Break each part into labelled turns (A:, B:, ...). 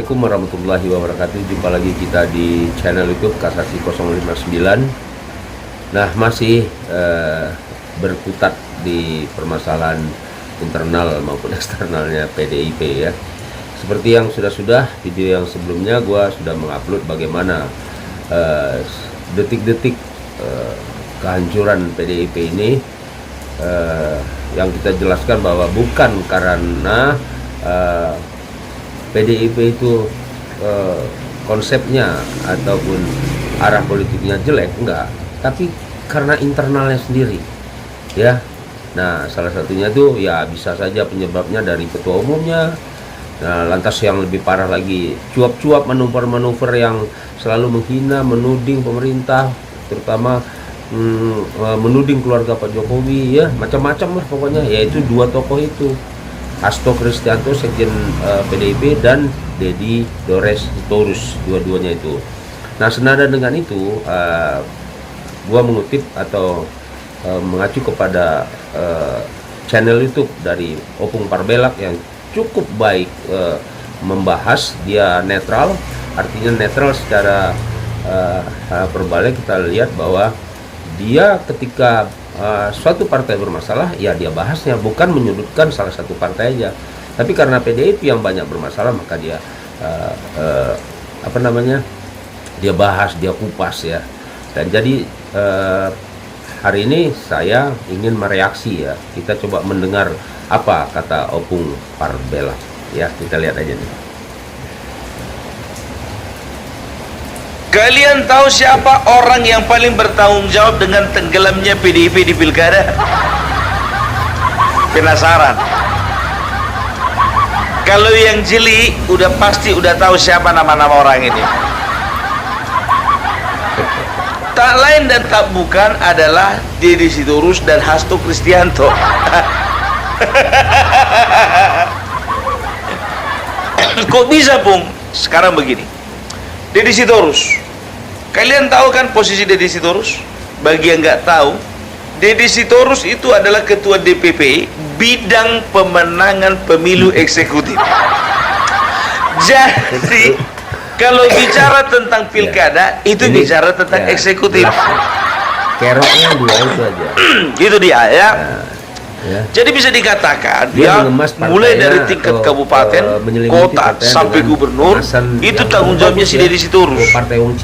A: Assalamualaikum warahmatullahi wabarakatuh. Jumpa lagi kita di channel YouTube Kasasi 059. Nah, masih berkutat di permasalahan internal maupun eksternalnya PDIP ya. Seperti yang sudah video yang sebelumnya gua sudah mengupload bagaimana detik-detik kehancuran PDIP ini, yang kita jelaskan bahwa bukan karena PDIP itu konsepnya ataupun arah politiknya jelek, enggak, tapi karena internalnya sendiri ya. Nah, salah satunya tuh ya bisa saja penyebabnya dari ketua umumnya. Nah, lantas yang lebih parah lagi, cuap-cuap manuver-manuver yang selalu menghina, menuding pemerintah, terutama menuding keluarga Pak Jokowi ya, macam-macam lah pokoknya, yaitu dua tokoh itu, Hasto Kristianto sekjen PDIP dan Deddy Dores Sitorus, dua-duanya itu. Nah, senada dengan itu, gua mengutip atau mengacu kepada channel YouTube dari Opung Parbelak yang cukup baik membahas. Dia netral, artinya netral secara verbal. Kita lihat bahwa dia ketika suatu partai bermasalah, ya dia bahasnya bukan menyudutkan salah satu partai aja, tapi karena PDIP yang banyak bermasalah, maka dia dia bahas, dia kupas ya. Dan jadi hari ini saya ingin mereaksi ya. Kita coba mendengar apa kata Opung Parbelak ya. Kita lihat aja nih.
B: Kalian tahu siapa orang yang paling bertanggung jawab dengan tenggelamnya PDIP di pilkada? Penasaran? Kalau yang jeli udah pasti udah tahu siapa nama-nama orang ini. Tak lain dan tak bukan adalah Deddy Sitorus dan Hasto Kristianto. Kok bisa, Pung? Sekarang begini, Deddy Sitorus, kalian tahu kan posisi Deddy Sitorus? Bagi yang nggak tahu, Deddy Sitorus itu adalah ketua DPP bidang pemenangan pemilu eksekutif. Jadi kalau bicara tentang pilkada, itu
A: ini,
B: bicara tentang
A: ya,
B: eksekutif.
A: Keroknya dua itu aja.
B: Itu dia ya.
A: Ya.
B: Jadi bisa dikatakan
A: Dia
B: ya, mulai dari tingkat kabupaten, kota sampai gubernur, itu tanggung jawabnya si Deddy Sitorus.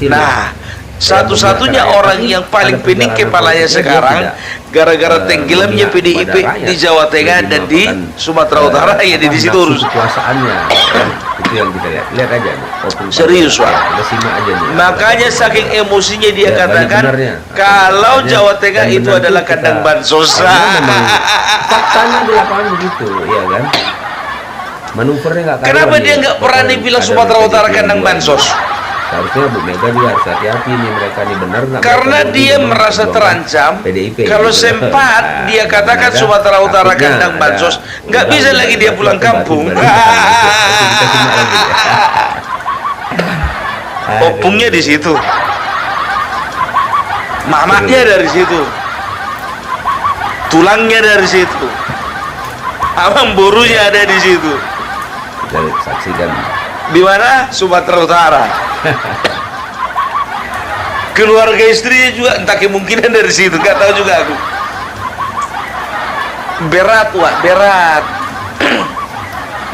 B: Nah, satu-satunya orang yang paling pening kepalanya sekarang gara-gara tenggelamnya PDIP di Jawa Tengah dan di Sumatera Utara, ya Deddy Sitorus.
A: Kekuasaannya itu yang kita lihat aja nih.
B: Serius, Pak. Makanya saking emosinya dia
A: ya,
B: katakan kalau Jawa Tengah itu adalah kandang bansos.
A: Faktanya di lapangan begitu, ya kan? Manuvernya nggak.
B: Kenapa dia nggak pernah bilang Sumatera Utara kandang bansos?
A: Seharusnya Bu Mega juga harus hati-hati nih, mereka nih benar nggak?
B: Karena dia merasa terancam.
A: PDIP,
B: kalau
A: gitu.
B: sempat dia katakan Sumatera Utara kandang bansos, nggak bisa lagi dia pulang kampung. Opungnya di situ, mamaknya dari situ, tulangnya dari situ, abang borunya ada di situ.
A: Kita saksikan.
B: Di mana? Sumatera Utara. Keluarga istrinya juga entah kemungkinan dari situ, nggak tahu juga aku. Berat, Wak, berat.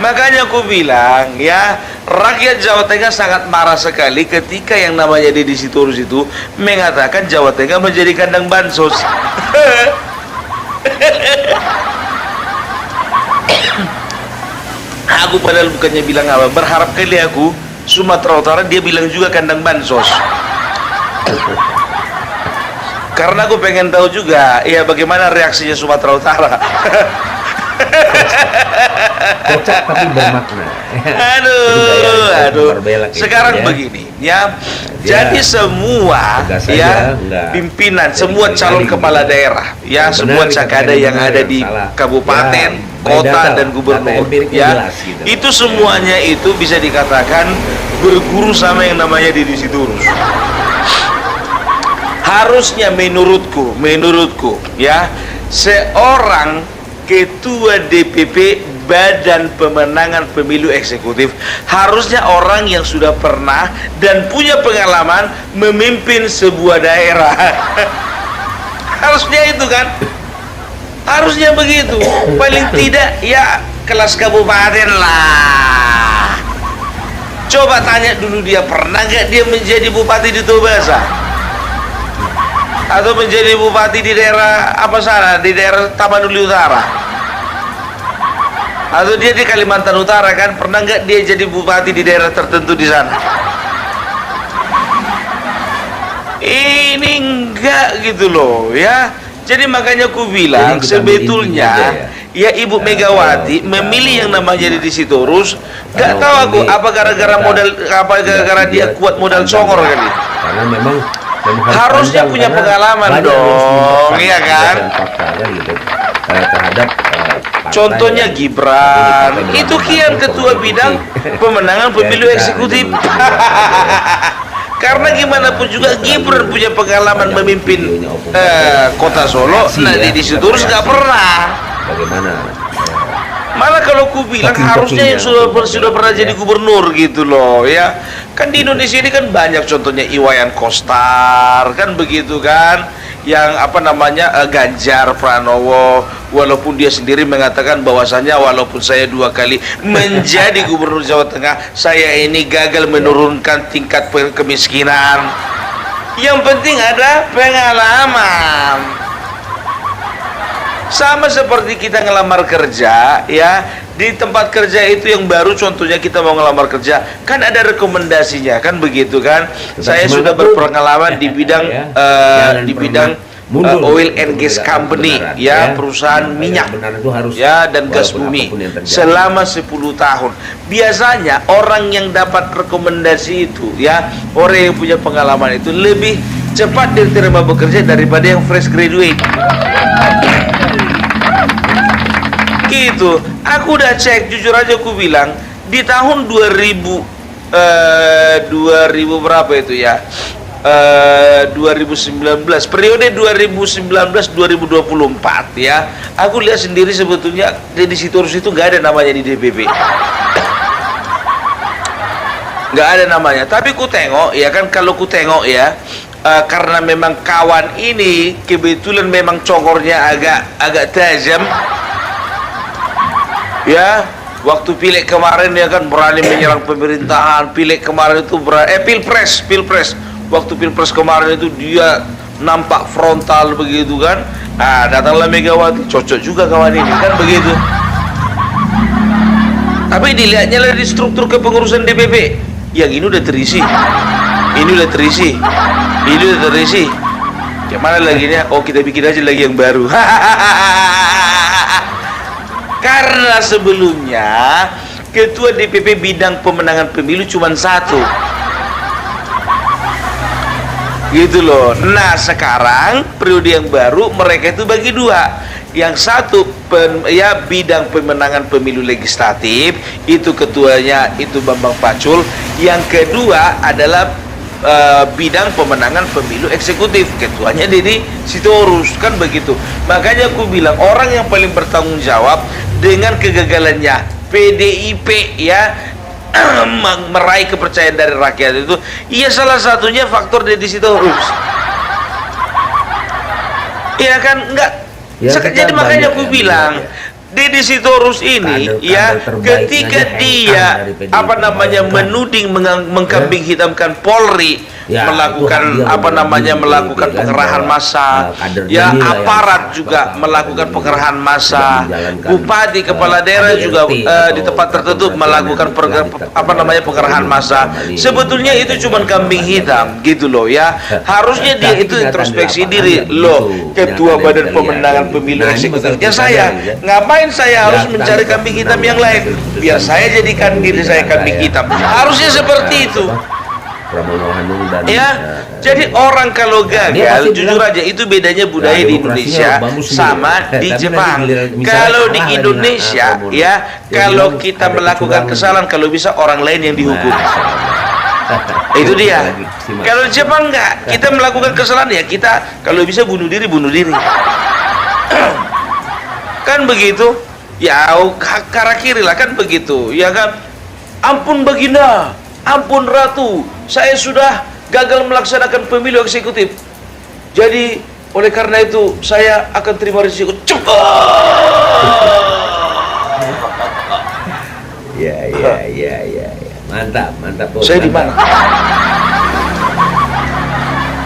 B: Makanya aku bilang ya, rakyat Jawa Tengah sangat marah sekali ketika yang namanya Deddy Sitorus itu mengatakan Jawa Tengah menjadi kandang bansos. Aku padahal bukannya bilang apa, berharap kali aku Sumatera Utara dia bilang juga kandang bansos. Karena aku pengen tahu juga ya bagaimana reaksinya Sumatera Utara.
A: Kocak tapi bermakna.
B: Aduh. Sekarang ya, begini ya. Jadi semua ya pimpinan, semua calon kepala daerah ya, semua cakada yang ada di kabupaten, kota dan gubernur ya, itu semuanya itu bisa dikatakan berguru sama yang namanya Deddy Sitorus. Harusnya menurutku ya, seorang ketua DPP Badan Pemenangan Pemilu Eksekutif harusnya orang yang sudah pernah dan punya pengalaman memimpin sebuah daerah. Harusnya itu kan, harusnya begitu. Paling tidak ya kelas kabupaten lah. Coba tanya dulu dia, pernah nggak dia menjadi bupati di Tobasa atau menjadi bupati di daerah apa sana, di daerah Tapanuli Utara, atau dia di Kalimantan Utara kan, pernah nggak dia jadi bupati di daerah tertentu di sana? Ini enggak gitu loh ya. Jadi makanya aku bilang sebetulnya ya Ibu Megawati memilih yang namanya Deddy Sitorus, nggak tahu aku apa gara-gara modal, apa gara-gara dia kuat modal congor kali.
A: Karena memang
B: harusnya punya pengalaman dong, iya kan?
A: Terhadap
B: contohnya Gibran, itu kian ketua bidang pemenangan pemilu eksekutif. Karena gimana pun juga Gibran punya pengalaman memimpin kota Solo, nah Deddy Sitorus nggak pernah.
A: Bagaimana?
B: Malah kalau ku bilang harusnya yang sudah pernah jadi gubernur gitu loh ya. Kan di Indonesia ini kan banyak, contohnya Iwayan Koster kan begitu kan, yang apa namanya Ganjar Pranowo, walaupun dia sendiri mengatakan bahwasanya walaupun saya 2 kali menjadi gubernur Jawa Tengah, saya ini gagal menurunkan tingkat kemiskinan. Yang penting ada pengalaman. Sama seperti kita ngelamar kerja ya, di tempat kerja itu yang baru, contohnya kita mau ngelamar kerja kan ada rekomendasinya kan begitu kan. Saya sudah berpengalaman di bidang oil and gas company ya, perusahaan minyak ya dan gas bumi selama 10 tahun. Biasanya orang yang dapat rekomendasi itu ya, orang yang punya pengalaman itu lebih cepat diterima bekerja daripada yang fresh graduate. Gitu. Aku udah cek, jujur aja aku bilang di tahun 2000 berapa itu ya, 2019, periode 2019-2024 ya, aku lihat sendiri sebetulnya Deddy Sitorus itu nggak ada namanya di DPP, nggak ada namanya. Tapi ku tengok ya kan, kalau ku tengok ya, karena memang kawan ini kebetulan memang congornya agak tajam ya. Waktu pileg kemarin dia kan berani menyerang pemerintahan, pileg kemarin itu pilpres waktu pilpres kemarin itu dia nampak frontal begitu kan. Nah, datanglah Megawati, cocok juga kawan ini kan begitu. Tapi dilihatnya lah di struktur kepengurusan DPP, yang ini udah terisi, ini udah terisi, ini udah terisi. Yang mana lagi nih? Oh, kita bikin aja lagi yang baru. Karena sebelumnya ketua DPP bidang pemenangan pemilu cuma 1 gitu loh. Nah sekarang periode yang baru mereka itu bagi 2. Yang satu bidang pemenangan pemilu legislatif, itu ketuanya itu Bambang Pacul. Yang kedua adalah bidang pemenangan pemilu eksekutif, ketuanya Deddy Sitorus kan begitu. Makanya aku bilang orang yang paling bertanggung jawab dengan kegagalannya PDIP ya meraih kepercayaan dari rakyat itu, iya salah satunya faktor Deddy Sitorus. Iya kan, enggak ya, jadi makanya aku bilang Deddy Sitorus ini ya, ketika dia apa namanya menuding mengkambing hitamkan Polri, ya, melakukan apa namanya melakukan pengerahan massa, ya aparat juga melakukan pengerahan massa, bupati kepala daerah juga di tempat tertentu melakukan pengerahan massa. Sebetulnya itu cuma kambing hitam gitu loh ya. Harusnya dia itu introspeksi diri loh, ketua badan pemenangan pemilu eksekutifnya saya, ngapain saya harus mencari kambing hitam yang lain? Biar saya jadikan diri saya kambing hitam. Harusnya seperti itu. Ya, jadi orang kalau gagal, jujur aja itu bedanya budaya di Indonesia sama di Jepang. Kalau di Indonesia ya, kalau kita melakukan kesalahan, kalau bisa orang lain yang dihukum. Itu dia. Kalau di Jepang enggak, kita melakukan kesalahan ya kita kalau bisa bunuh diri. Kan begitu. Ya, kara kiri lah kan begitu, ya kan? Ampun Baginda, ampun Ratu, saya sudah gagal melaksanakan pemilu eksekutif. Jadi oleh karena itu saya akan terima risiko.
A: Ya. Mantap.
B: Saya di mana?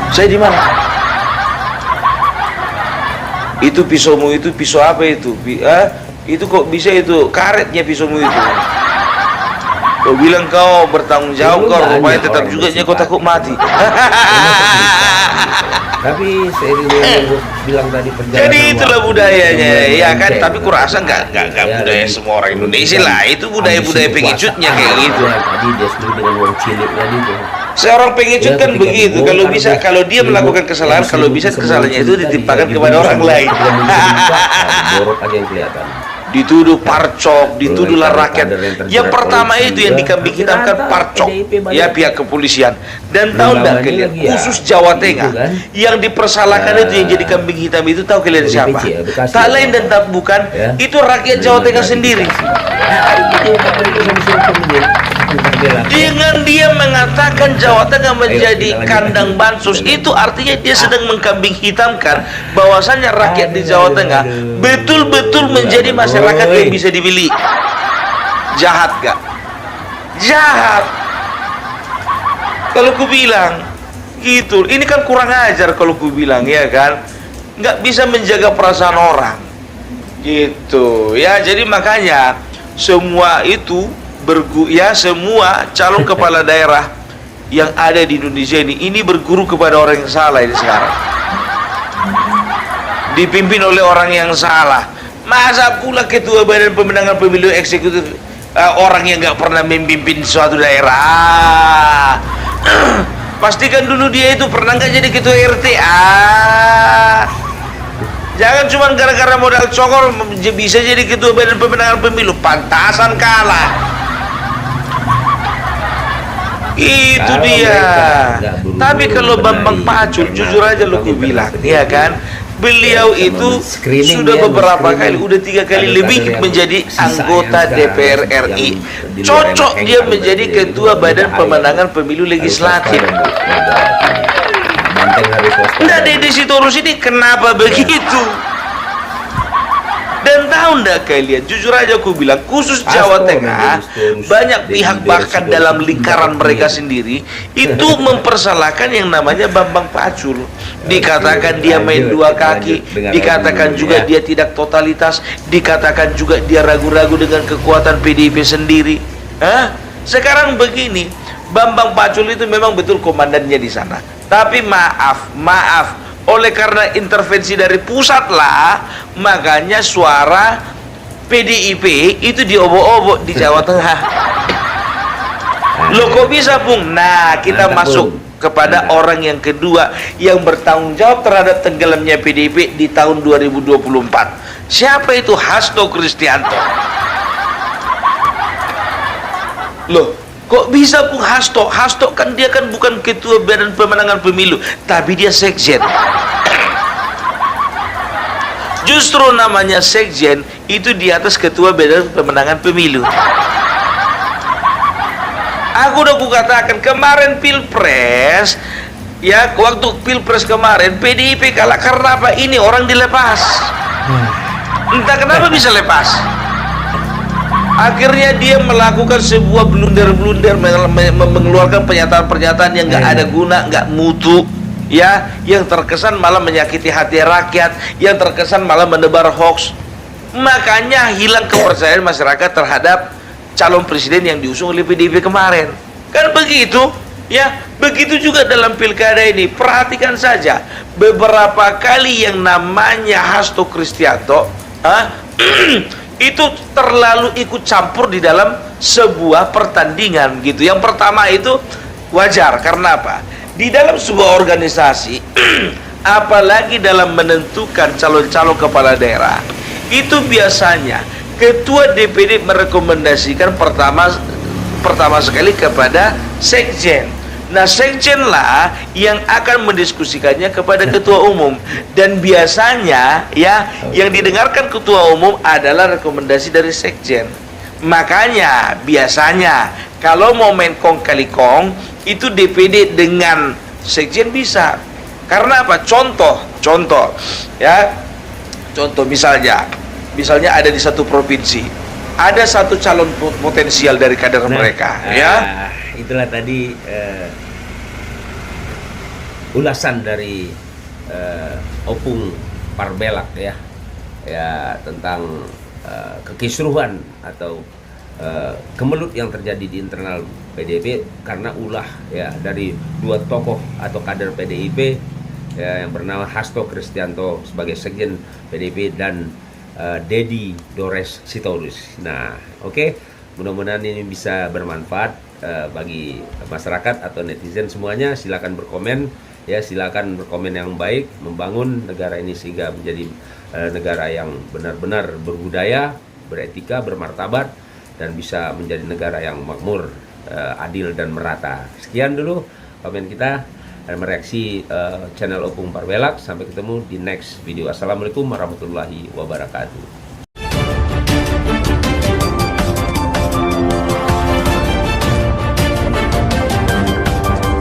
B: Saya di mana? Itu pisaumu itu pisau apa itu? Itu kok bisa itu karetnya pisaumu itu? Kau bilang kau bertanggung jawab, kau rupanya tetap juga kau takut mati.
A: Tapi seiring yang gue bilang tadi perjalanan.
B: Jadi itulah budayanya, ya kan? Tapi kurasa nggak budaya semua orang Indonesia lah. Itu budaya pengecutnya kayak gitu.
A: Tadi dia sendiri dengan uang ciliknya gitu.
B: Seorang pengecut kan begitu. Kalau dia melakukan kesalahan, kalau bisa kesalahannya itu ditimpakan kepada orang lain.
A: Borok aja yang kelihatan.
B: Dituduh parcok, dituduhlah rakyat. Yang pertama itu yang dikambing hitamkan parcok, ya pihak kepolisian. Dan tahu nggak kalian, khusus Jawa Tengah, yang dipersalahkan itu yang jadi kambing hitam itu tahu kalian siapa? Tak lain dan tak bukan, itu rakyat Jawa Tengah sendiri. Dengan dia mengatakan Jawa Tengah menjadi kandang bansos, itu artinya dia sedang mengkambing hitamkan bahwasannya rakyat di Jawa Tengah betul-betul menjadi masyarakat yang bisa dibeli. Jahat gak? Jahat. Kalau ku bilang gitu, ini kan kurang ajar kalau ku bilang, ya kan? Nggak bisa menjaga perasaan orang gitu ya. Jadi makanya semua itu semua calon kepala daerah yang ada di Indonesia ini berguru kepada orang yang salah ini sekarang. Dipimpin oleh orang yang salah. Masa pula ketua badan pemenangan pemilu eksekutif orang yang nggak pernah memimpin suatu daerah? Pastikan dulu dia itu pernah nggak jadi ketua RT. Jangan cuma gara-gara modal cokor bisa jadi ketua badan pemenangan pemilu. Pantasan kalah. Itu dia. Tapi kalau Bambang Pacul, jujur aja lo ku bilang, ya kan, beliau itu sudah beberapa kali, udah 3 kali lebih menjadi anggota DPR RI. Cocok dia menjadi ketua badan pemenangan pemilu legislatif. Nah, Deddy Sitorus ini kenapa begitu? Dan tahu ndak kalian, jujur aja aku bilang, khusus Jawa Tengah, banyak pihak bahkan dalam lingkaran mereka sendiri itu mempersalahkan yang namanya Bambang Pacul. Dikatakan dia main 2 kaki, dikatakan juga dia tidak totalitas, dikatakan juga dia ragu-ragu dengan kekuatan PDIP sendiri. Sekarang begini, Bambang Pacul itu memang betul komandannya di sana. Tapi maaf, oleh karena intervensi dari pusat lah, makanya suara PDIP itu diobok-obok di Jawa Tengah. Loh kok bisa, Bung? Nah, kita masuk kepada orang yang kedua yang bertanggung jawab terhadap tenggelamnya PDIP di tahun 2024. Siapa itu? Hasto Kristianto. Loh, kok bisa Bung Hasto? Hasto kan dia kan bukan ketua badan pemenangan pemilu, tapi dia sekjen. Justru namanya sekjen itu di atas ketua badan pemenangan pemilu. Aku udah kukatakan kemarin pilpres, ya waktu pilpres kemarin PDIP kalah karena apa? Ini orang dilepas. Entah kenapa bisa lepas. Akhirnya dia melakukan sebuah blunder-blunder, mengeluarkan pernyataan-pernyataan yang nggak ada guna, nggak mutu, ya, yang terkesan malah menyakiti hati rakyat, yang terkesan malah menebar hoax. Makanya hilang kepercayaan masyarakat terhadap calon presiden yang diusung oleh PDIP kemarin. Kan begitu, ya. Begitu juga dalam pilkada ini. Perhatikan saja, beberapa kali yang namanya Hasto Kristianto itu terlalu ikut campur di dalam sebuah pertandingan gitu. Yang pertama itu wajar, karena apa? Di dalam sebuah organisasi apalagi dalam menentukan calon-calon kepala daerah, itu biasanya ketua DPD merekomendasikan pertama sekali kepada sekjen. Nah, sekjen lah yang akan mendiskusikannya kepada ketua umum, dan biasanya ya yang didengarkan ketua umum adalah rekomendasi dari sekjen. Makanya biasanya kalau mau main kong kali kong itu DPD dengan sekjen bisa. Karena apa? Contoh ya. Contoh misalnya ada di satu provinsi ada satu calon potensial dari kader mereka, ya.
A: Itulah tadi ulasan dari Opung Parbelak ya tentang kekisruhan atau kemelut yang terjadi di internal PDIP karena ulah ya dari dua tokoh atau kader PDIP ya, yang bernama Hasto Kristianto sebagai sekjen PDIP dan Dedi Dores Sitorus. Nah, oke. Mudah-mudahan ini bisa bermanfaat bagi masyarakat atau netizen semuanya. Silakan berkomen ya, silakan berkomen yang baik, membangun negara ini sehingga menjadi negara yang benar-benar berbudaya, beretika, bermartabat, dan bisa menjadi negara yang makmur, adil dan merata. Sekian dulu komen kita dan mereaksi channel Opung Parbelak. Sampai ketemu di next video. Assalamualaikum warahmatullahi wabarakatuh.